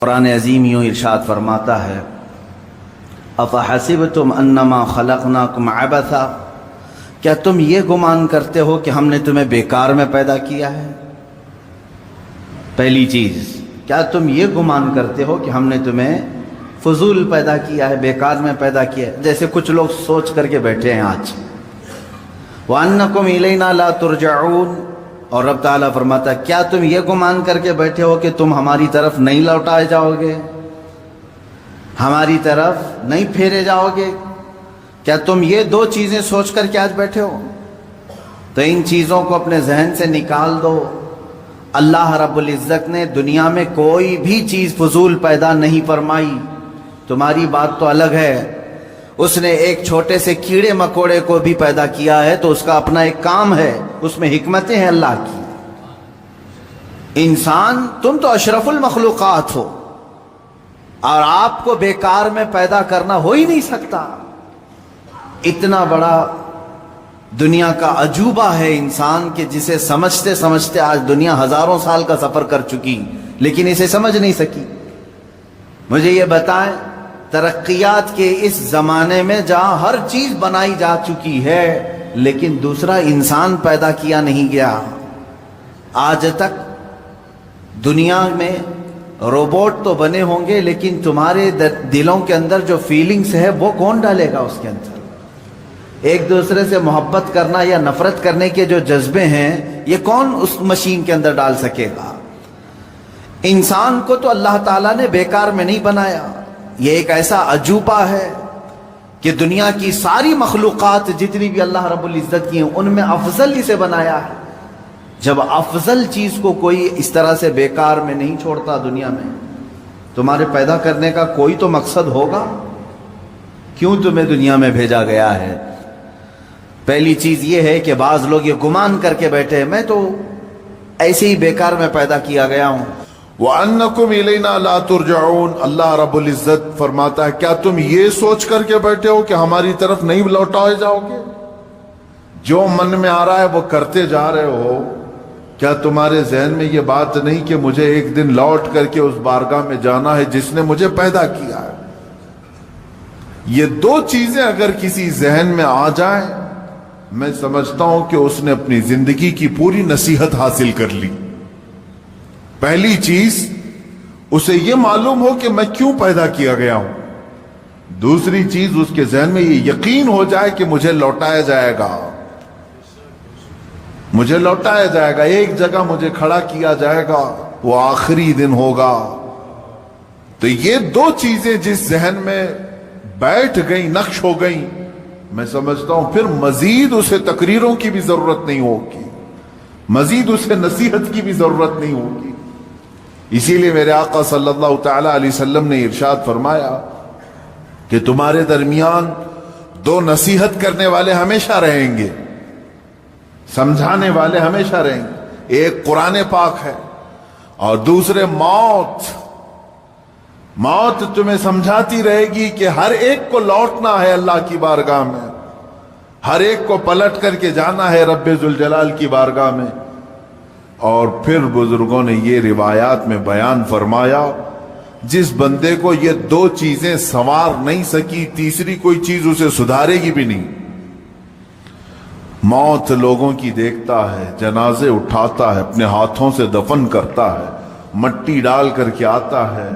قرآن عظیم یوں ارشاد فرماتا ہے افحسبتم انما خلقناکم عبثا، کیا تم یہ گمان کرتے ہو کہ ہم نے تمہیں بیکار میں پیدا کیا ہے؟ پہلی چیز، کیا تم یہ گمان کرتے ہو کہ ہم نے تمہیں فضول پیدا کیا ہے، بیکار میں پیدا کیا ہے؟ جیسے کچھ لوگ سوچ کر کے بیٹھے ہیں آج، وَأَنَّكُمْ إِلَيْنَا لَا تُرْجَعُونَ، اور رب تعالیٰ فرماتا ہے کیا تم یہ گمان کر کے بیٹھے ہو کہ تم ہماری طرف نہیں لوٹائے جاؤ گے، ہماری طرف نہیں پھیرے جاؤ گے؟ کیا تم یہ دو چیزیں سوچ کر کے آج بیٹھے ہو؟ تو ان چیزوں کو اپنے ذہن سے نکال دو۔ اللہ رب العزت نے دنیا میں کوئی بھی چیز فضول پیدا نہیں فرمائی۔ تمہاری بات تو الگ ہے، اس نے ایک چھوٹے سے کیڑے مکوڑے کو بھی پیدا کیا ہے تو اس کا اپنا ایک کام ہے، اس میں حکمتیں ہیں اللہ کی۔ انسان، تم تو اشرف المخلوقات ہو، اور آپ کو بیکار میں پیدا کرنا ہو ہی نہیں سکتا۔ اتنا بڑا دنیا کا عجوبہ ہے انسان کہ جسے سمجھتے سمجھتے آج دنیا ہزاروں سال کا سفر کر چکی لیکن اسے سمجھ نہیں سکی۔ مجھے یہ بتائیں، ترقیات کے اس زمانے میں جہاں ہر چیز بنائی جا چکی ہے لیکن دوسرا انسان پیدا کیا نہیں گیا، آج تک دنیا میں روبوٹ تو بنے ہوں گے لیکن تمہارے دلوں کے اندر جو فیلنگز ہے وہ کون ڈالے گا اس کے اندر؟ ایک دوسرے سے محبت کرنا یا نفرت کرنے کے جو جذبے ہیں یہ کون اس مشین کے اندر ڈال سکے گا؟ انسان کو تو اللہ تعالیٰ نے بیکار میں نہیں بنایا، یہ ایک ایسا عجوبہ ہے کہ دنیا کی ساری مخلوقات جتنی بھی اللہ رب العزت کی ہیں ان میں افضل اسے بنایا ہے۔ جب افضل چیز کو کوئی اس طرح سے بیکار میں نہیں چھوڑتا دنیا میں، تمہارے پیدا کرنے کا کوئی تو مقصد ہوگا، کیوں تمہیں دنیا میں بھیجا گیا ہے؟ پہلی چیز یہ ہے کہ بعض لوگ یہ گمان کر کے بیٹھے ہیں میں تو ایسے ہی بیکار میں پیدا کیا گیا ہوں۔ وَأَنَّكُمْ إِلَيْنَا لَا تُرْجَعُونَ، اللہ رب العزت فرماتا ہے کیا تم یہ سوچ کر کے بیٹھے ہو کہ ہماری طرف نہیں لوٹائے جاؤ گے؟ جو من میں آ رہا ہے وہ کرتے جا رہے ہو، کیا تمہارے ذہن میں یہ بات نہیں کہ مجھے ایک دن لوٹ کر کے اس بارگاہ میں جانا ہے جس نے مجھے پیدا کیا ہے؟ یہ دو چیزیں اگر کسی ذہن میں آ جائیں، میں سمجھتا ہوں کہ اس نے اپنی زندگی کی پوری نصیحت حاصل کر لی۔ پہلی چیز، اسے یہ معلوم ہو کہ میں کیوں پیدا کیا گیا ہوں۔ دوسری چیز، اس کے ذہن میں یہ یقین ہو جائے کہ مجھے لوٹایا جائے گا، مجھے لوٹایا جائے گا، ایک جگہ مجھے کھڑا کیا جائے گا، وہ آخری دن ہوگا۔ تو یہ دو چیزیں جس ذہن میں بیٹھ گئیں، نقش ہو گئیں، میں سمجھتا ہوں پھر مزید اسے تقریروں کی بھی ضرورت نہیں ہوگی، مزید اسے نصیحت کی بھی ضرورت نہیں ہوگی۔ اسی لیے میرے آقا صلی اللہ تعالی علیہ وسلم نے ارشاد فرمایا کہ تمہارے درمیان دو نصیحت کرنے والے ہمیشہ رہیں گے، سمجھانے والے ہمیشہ رہیں گے، ایک قرآن پاک ہے اور دوسرے موت۔ موت تمہیں سمجھاتی رہے گی کہ ہر ایک کو لوٹنا ہے اللہ کی بارگاہ میں، ہر ایک کو پلٹ کر کے جانا ہے رب ذوالجلال کی بارگاہ میں۔ اور پھر بزرگوں نے یہ روایات میں بیان فرمایا جس بندے کو یہ دو چیزیں سنوار نہیں سکی، تیسری کوئی چیز اسے سدھارے گی بھی نہیں۔ موت لوگوں کی دیکھتا ہے، جنازے اٹھاتا ہے، اپنے ہاتھوں سے دفن کرتا ہے، مٹی ڈال کر کے آتا ہے،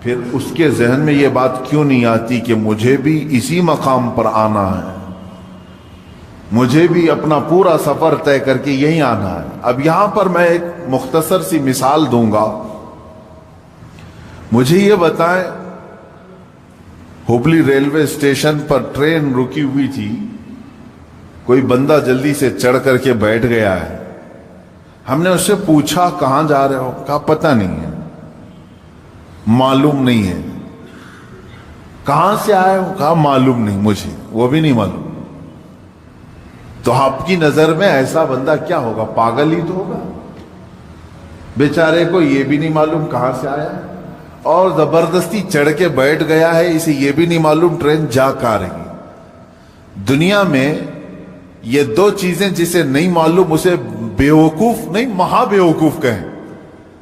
پھر اس کے ذہن میں یہ بات کیوں نہیں آتی کہ مجھے بھی اسی مقام پر آنا ہے، مجھے بھی اپنا پورا سفر طے کر کے یہیں آنا ہے۔ اب یہاں پر میں ایک مختصر سی مثال دوں گا۔ مجھے یہ بتائیں، ہبلی ریلوے اسٹیشن پر ٹرین رکی ہوئی تھی، کوئی بندہ جلدی سے چڑھ کر کے بیٹھ گیا ہے، ہم نے اس سے پوچھا کہاں جا رہے ہو؟ کہا پتہ نہیں ہے، معلوم نہیں ہے۔ کہاں سے آئے ہو؟ کہا معلوم نہیں مجھے، وہ بھی نہیں معلوم۔ تو آپ کی نظر میں ایسا بندہ کیا ہوگا؟ پاگل ہی تو ہوگا، بیچارے کو یہ بھی نہیں معلوم کہاں سے آیا ہے اور زبردستی چڑھ کے بیٹھ گیا ہے، اسے یہ بھی نہیں معلوم ٹرین جا کہاں رہی۔ دنیا میں یہ دو چیزیں جسے نہیں معلوم اسے بیوقوف نہیں، مہا بیوقوف کہیں۔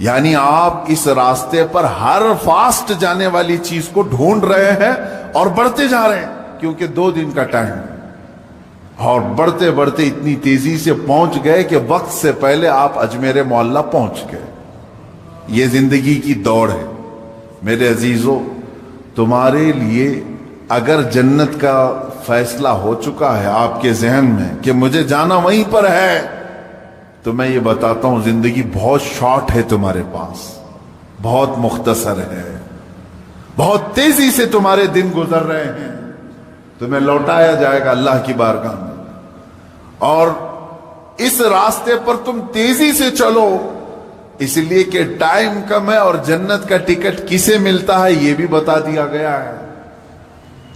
یعنی آپ اس راستے پر ہر فاسٹ جانے والی چیز کو ڈھونڈ رہے ہیں اور بڑھتے جا رہے ہیں، کیونکہ 2 دن کا ٹائم ہے، اور بڑھتے بڑھتے اتنی تیزی سے پہنچ گئے کہ وقت سے پہلے آپ اجمیر معلیٰ پہنچ گئے۔ یہ زندگی کی دوڑ ہے میرے عزیزو۔ تمہارے لیے اگر جنت کا فیصلہ ہو چکا ہے آپ کے ذہن میں کہ مجھے جانا وہیں پر ہے، تو میں یہ بتاتا ہوں زندگی بہت شارٹ ہے تمہارے پاس، بہت مختصر ہے، بہت تیزی سے تمہارے دن گزر رہے ہیں، تمہیں لوٹایا جائے گا اللہ کی بارگاہ میں، اور اس راستے پر تم تیزی سے چلو، اس لیے کہ ٹائم کم ہے اور جنت کا ٹکٹ کسے ملتا ہے یہ بھی بتا دیا گیا ہے۔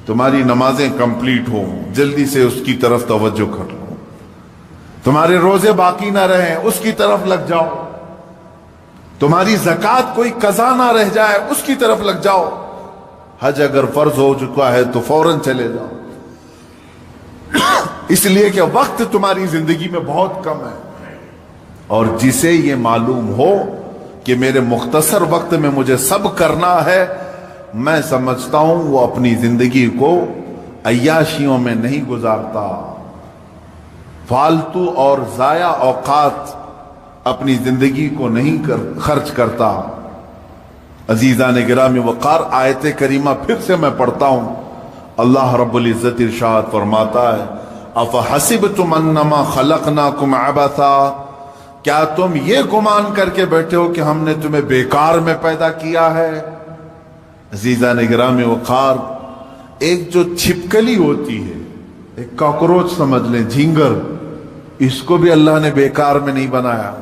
تمہاری نمازیں کمپلیٹ ہو، جلدی سے اس کی طرف توجہ کر لو، تمہارے روزے باقی نہ رہیں اس کی طرف لگ جاؤ، تمہاری زکوٰۃ کوئی قضا نہ رہ جائے اس کی طرف لگ جاؤ، حج اگر فرض ہو چکا ہے تو فوراً چلے جاؤ، اس لیے کہ وقت تمہاری زندگی میں بہت کم ہے۔ اور جسے یہ معلوم ہو کہ میرے مختصر وقت میں مجھے سب کرنا ہے، میں سمجھتا ہوں وہ اپنی زندگی کو عیاشیوں میں نہیں گزارتا، فالتو اور ضائع اوقات اپنی زندگی کو نہیں خرچ کرتا۔ عزیزان گرامی وقار، آیت کریمہ پھر سے میں پڑھتا ہوں۔ اللہ رب العزت ارشاد فرماتا ہے، افحسبتم انما خلقناکم عبثا، کیا تم یہ گمان کر کے بیٹھے ہو کہ ہم نے تمہیں بیکار میں پیدا کیا ہے؟ عزیزان گرامی وقار، ایک جو چھپکلی ہوتی ہے، ایک کاکروچ سمجھ لیں، جھینگر، اس کو بھی اللہ نے بیکار میں نہیں بنایا،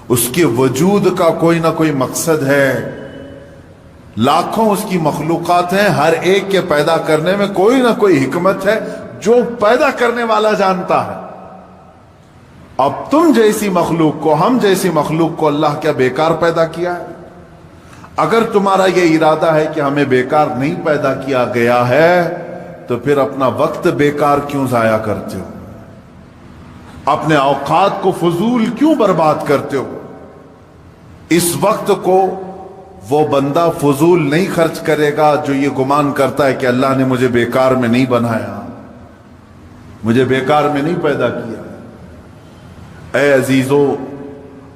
اس کے وجود کا کوئی نہ کوئی مقصد ہے، لاکھوں اس کی مخلوقات ہیں، ہر ایک کے پیدا کرنے میں کوئی نہ کوئی حکمت ہے جو پیدا کرنے والا جانتا ہے۔ اب تم جیسی مخلوق کو، ہم جیسی مخلوق کو اللہ کیا بیکار پیدا کیا ہے؟ اگر تمہارا یہ ارادہ ہے کہ ہمیں بیکار نہیں پیدا کیا گیا ہے تو پھر اپنا وقت بیکار کیوں ضائع کرتے ہو؟ اپنے اوقات کو فضول کیوں برباد کرتے ہو؟ اس وقت کو وہ بندہ فضول نہیں خرچ کرے گا جو یہ گمان کرتا ہے کہ اللہ نے مجھے بیکار میں نہیں بنایا، مجھے بیکار میں نہیں پیدا کیا۔ اے عزیزو،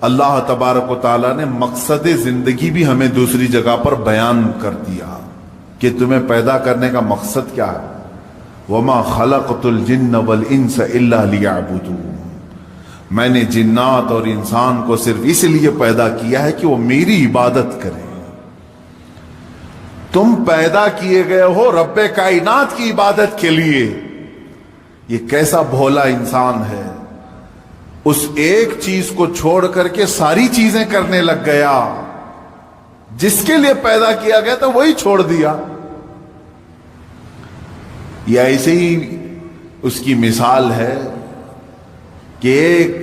اللہ تبارک و تعالیٰ نے مقصد زندگی بھی ہمیں دوسری جگہ پر بیان کر دیا کہ تمہیں پیدا کرنے کا مقصد کیا ہے۔ وَمَا خَلَقْتُ الْجِنَّ وَالْإِنسَ إِلَّا لِيَعْبُدُونَ، میں نے جنات اور انسان کو صرف اس لیے پیدا کیا ہے کہ وہ میری عبادت کریں۔ تم پیدا کیے گئے ہو رب کائنات کی عبادت کے لیے۔ یہ کیسا بھولا انسان ہے، اس ایک چیز کو چھوڑ کر کے ساری چیزیں کرنے لگ گیا، جس کے لیے پیدا کیا گیا تھا وہی چھوڑ دیا۔ یہ ایسے ہی اس کی مثال ہے کہ ایک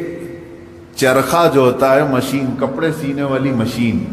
چرخہ جو ہوتا ہے، مشین، کپڑے سینے والی مشین،